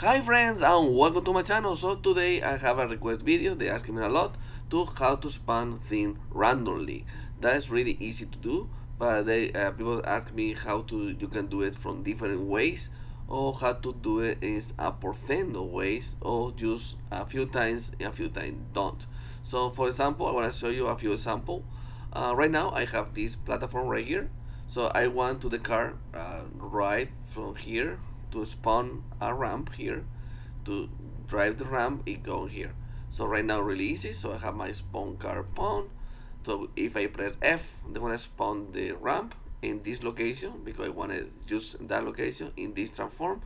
Hi friends and welcome to my channel. So today I have a request video. They asking me a lot to how to spawn things randomly. That is really easy to do, but they people ask me how to you can do it from different ways, or how to do it in a percent of ways, or just a few times and a few times don't. So for example, I want to show you a few examples. Right now I have this platform right here. So I want to the car right from here to spawn a ramp here. To drive the ramp, it go here. So right now really easy. So I have my spawn car pawn. So if I press F, they want to spawn the ramp in this location because I want to use that location in this transform,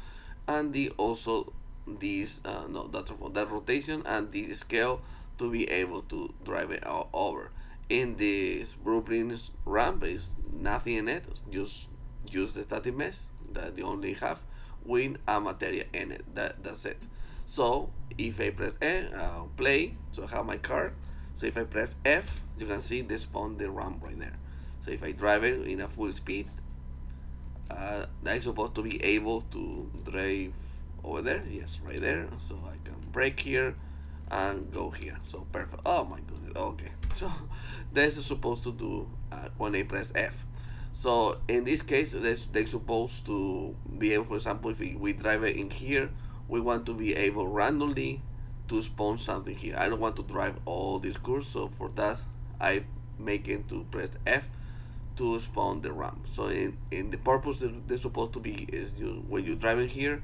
and the also this no that transform, that rotation and this scale to be able to drive it over. In this blueprint ramp is nothing in it, just use the static mesh that they only have with a material in it. That's it. So if I press play, so I have my car. So if I press F, you can see they spawn the ramp right there. So if I drive it in a full speed, I'm supposed to be able to drive over there. Yes, right there. So I can brake here and go here. So perfect. Oh my goodness. Okay. So this is supposed to do when I press F. So in this case, they're supposed to be able, for example, if we drive it in here, we want to be able randomly to spawn something here. I don't want to drive all this course, so for that I make it to press F to spawn the ramp. So in the purpose that they're supposed to be is when you're driving here,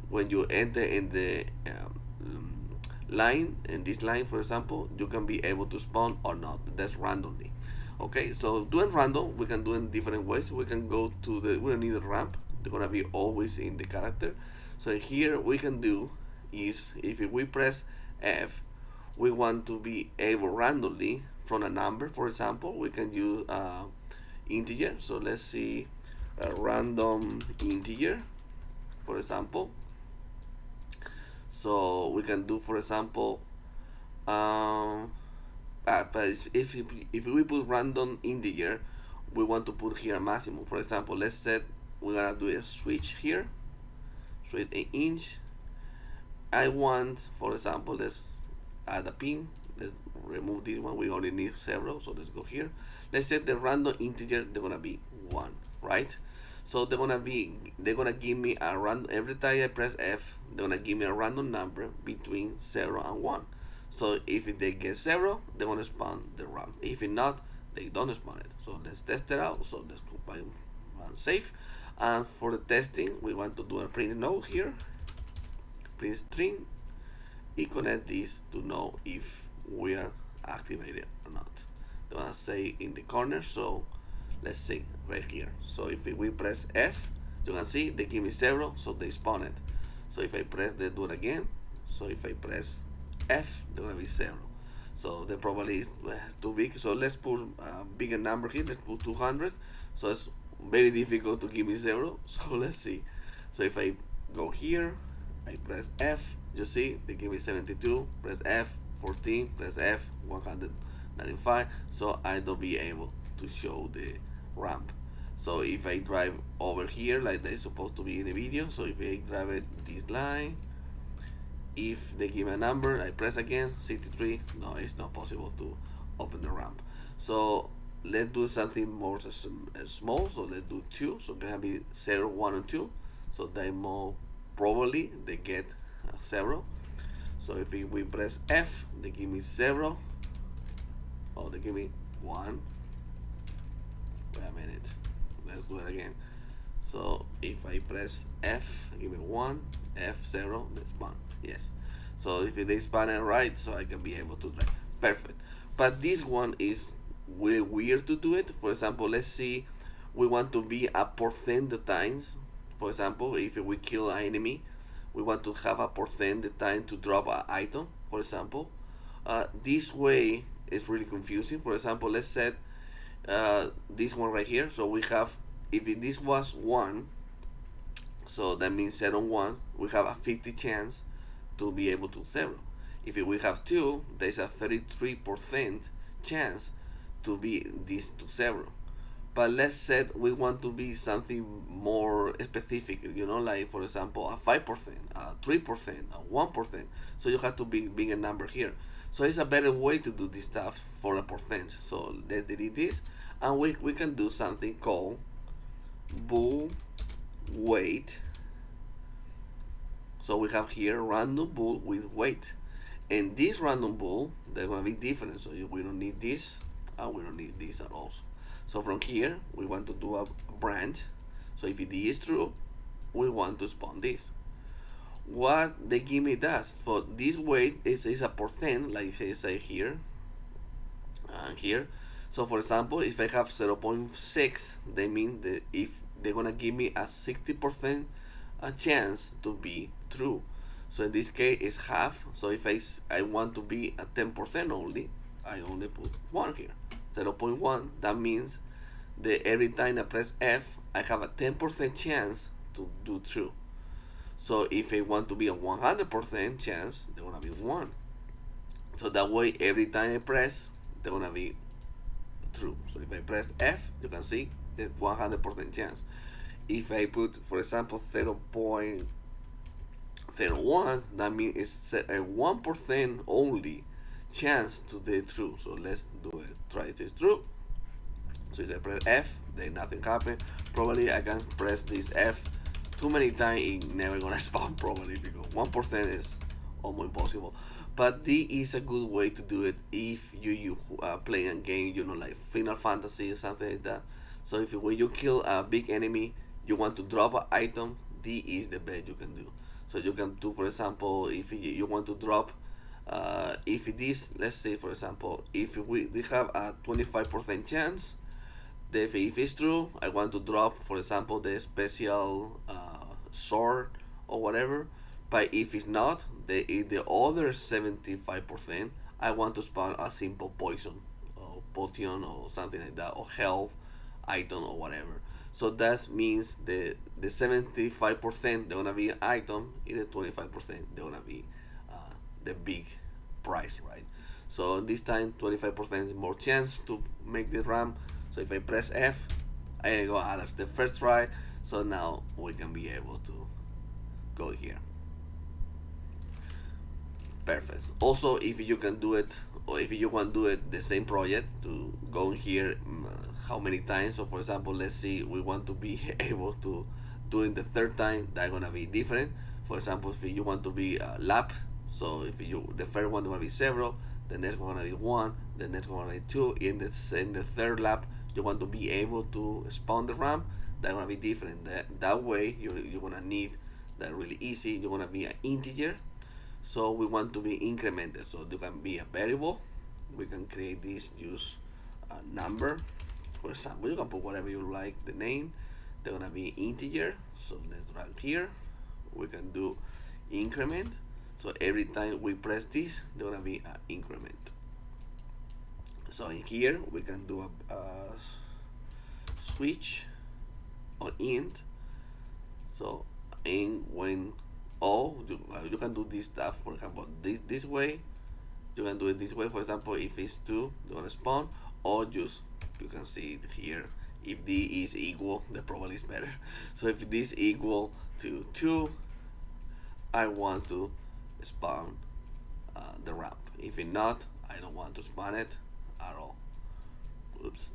when you enter in the line, in this line for example, you can be able to spawn or not. That's randomly. Okay, so doing random, we can do in different ways. We can go to we don't need a ramp. They're gonna be always in the character. So here we can do is if we press F, we want to be able randomly from a number. For example, we can use integer. So let's see a random integer, for example. So we can do, for example, but if we put random integer, we want to put here maximum. For example, let's set we're gonna do a switch here, switch an inch. I want, for example, let's add a pin. Let's remove this one. We only need several, so let's go here. Let's set the random integer. They're gonna be 1, right? So they're gonna give me a random every time I press F. They're gonna give me a random number between 0 and 1. So if they get 0, they're gonna spawn the ramp. If not, they don't spawn it. So let's test it out. So let's compile and save. And for the testing, we want to do a print node here. Print string. It connect this to know if we are activated or not. They're gonna say in the corner. So let's see right here. So if we press F, you can see they give me 0, so they spawn it. So if I press, they do it again. So if I press F, they're gonna be 0. So they probably is too big. So let's put a bigger number here. Let's put 200. So it's very difficult to give me 0. So let's see. So if I go here, I press F. You see they give me 72. Press F, 14. Press F, 195. So I don't be able to show the ramp. So if I drive over here like they're supposed to be in the video, so if I drive it this line, if they give me a number, I press again 63. No, it's not possible to open the ramp. So let's do something more small. So let's do 2. So gonna be 0, 1, and 2. So they more probably they get 0. So if we press F, they give me 0. Oh, they give me 1. Wait a minute. Let's do it again. So if I press F, give me 1, F 0, they spawn. Yes. So if they spawn it right, so I can be able to drive. Perfect. But this one is really weird to do it. For example, let's see, we want to be a percent the times. For example, if we kill an enemy, we want to have a percent the time to drop an item. For example, this way is really confusing. For example, let's set this one right here. So we have, if this was 1, so that means 0 1, we have a 50 chance to be able to 0. If we have 2, there's a 33% chance to be this to 0. But let's say we want to be something more specific, like for example a 5%, a 3%, a 1%. So you have to bring a number here. So it's a better way to do this stuff for a percent. So let's delete this, and we can do something called bool weight. So we have here random bool with weight, and this random bool, they're gonna be different. So we don't need this, and we don't need this at all. So from here we want to do a branch. So if it is true, we want to spawn this. What the gimme does for this weight is a percent, like I say here and here. So for example, if I have 0.6, they mean that if they're gonna give me a 60% a chance to be true. So in this case it's half. So if I want to be a 10% only, I only put 1 here, 0.1. That means that every time I press F, I have a 10% chance to do true. So if I want to be a 100% chance, they're gonna be 1. So that way every time I press, they're gonna be true. So if I press F, you can see it's 100% chance. If I put, for example, 0.01, that means it's a 1% only chance to be true. So let's do it. Try this true. So if I press F, then nothing happened. Probably I can press this F too many times, it's never gonna spawn probably, because 1% is almost impossible. But this is a good way to do it if you play a game, like Final Fantasy or something like that. So if when you kill a big enemy, you want to drop an item, this is the best you can do. So you can do, for example, if you want to drop, if this, let's say for example, if we have a 25% chance, if it's true, I want to drop, for example, the special sword or whatever. But if it's not, the other 75%, I want to spawn a simple poison or potion or something like that, or health item or whatever. So that means the 75% they're gonna be an item, and the 25% they're gonna be the big price, right? So this time 25% is more chance to make the ramp. So if I press F, I go out of the first try. So now we can be able to go here. Perfect. Also, if you can do it, or if you want to do it the same project, to go here how many times. So for example, let's see, we want to be able to do it the third time, that's gonna be different. For example, if you want to be a lap, so if you, the first one gonna be several, the next one gonna be 1, the next one gonna be 2, in the third lap you want to be able to spawn the ramp, that's gonna be different. That way you're gonna need that really easy. You're gonna be an integer, so we want to be incremented. So you can be a variable. We can create this, use a number. For example, you can put whatever you like the name. They're gonna be integer. So let's drag here. We can do increment. So every time we press this, they're gonna be an increment. So in here we can do a switch on int. So in when you can do this stuff. For example, this way, you can do it this way. For example, if it's 2, they're gonna spawn, or just, you can see it here, if d is equal, the probably is better. So if this equal to 2, I want to spawn the ramp. If it not, I don't want to spawn it at all. Oops.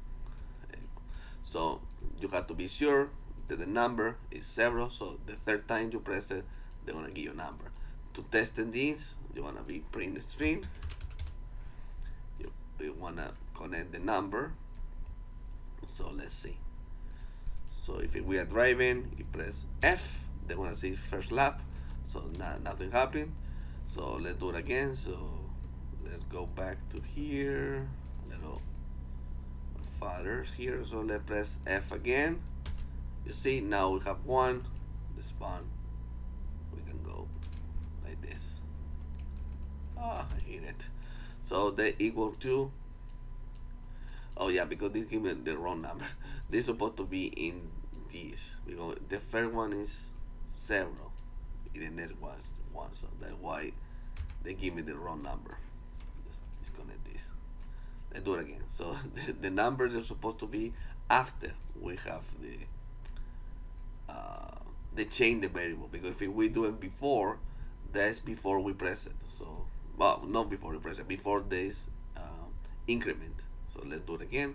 So you have to be sure that the number is 0. So the third time you press it, they're gonna give you a number. To test this, you wanna be print string. You wanna connect the number. So let's see. So if we are driving, you press F, they're gonna see first lap. So nothing happened. So let's do it again. So let's go back to here, a little farther here. So let's press F again. You see, now we have 1, the spawn. We can go like this. I hate it. So they equal to, oh yeah, because this give me the wrong number. This is supposed to be in this, because the first one is 0, and the next one is 1. So that's why they give me the wrong number. Let's disconnect this. Let's do it again. So the numbers are supposed to be after we have the change the variable, because if we do it before, that's before we press it. So, well, not before we press it, before this increment. So let's do it again.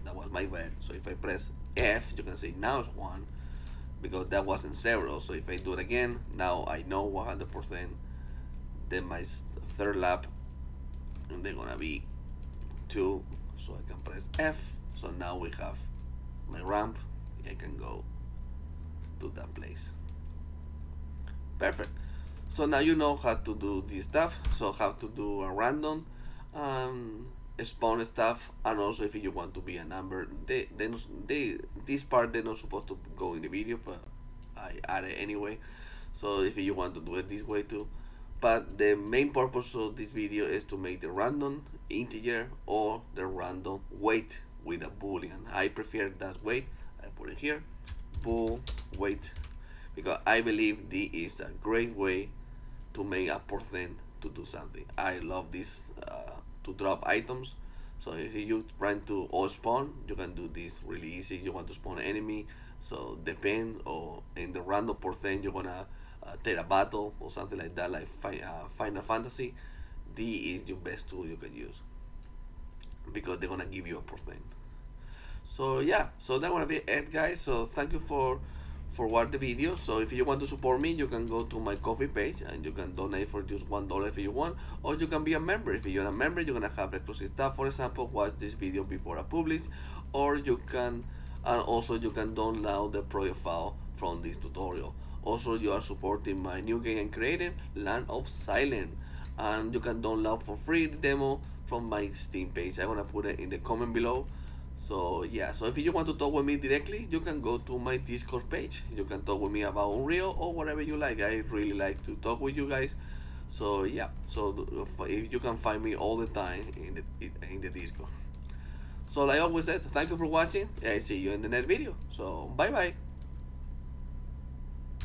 That was my bad. So if I press F, you can see now it's 1, because that wasn't 0. So if I do it again, now I know 100%. Then my third lap, and they're gonna be 2. So I can press F. So now we have my ramp. I can go to that place. Perfect. So now you know how to do this stuff. So how to do a random spawn stuff, and also if you want to be a number, this part they're not supposed to go in the video, but I add it anyway. So if you want to do it this way too, but the main purpose of this video is to make the random integer or the random weight with a boolean. I prefer that weight. I put it here, bool weight, because I believe this is a great way to make a percent to do something. I love this to drop items. So if you trying to all spawn, you can do this really easy. You want to spawn an enemy, so depend, or in the random percent you're gonna take a battle or something like that, like Final Fantasy. D is your best tool you can use, because they're gonna give you a percent. So yeah, so that gonna be it, guys. So thank you for watching the video. So if you want to support me, you can go to my coffee page and you can donate for just $1 if you want, or you can be a member. If you're a member, you're gonna have exclusive stuff. For example, watch this video before I publish, or you can, and also you can download the project file from this tutorial. Also, you are supporting my new game I'm creating, Land of Silence, and you can download for free the demo from my Steam page. I'm gonna put it in the comment below. So yeah, so if you want to talk with me directly, you can go to my Discord page. You can talk with me about Unreal or whatever you like. I really like to talk with you guys. So yeah, so if you can find me all the time in the Discord. So like I always said, thank you for watching. I see you in the next video. So bye bye.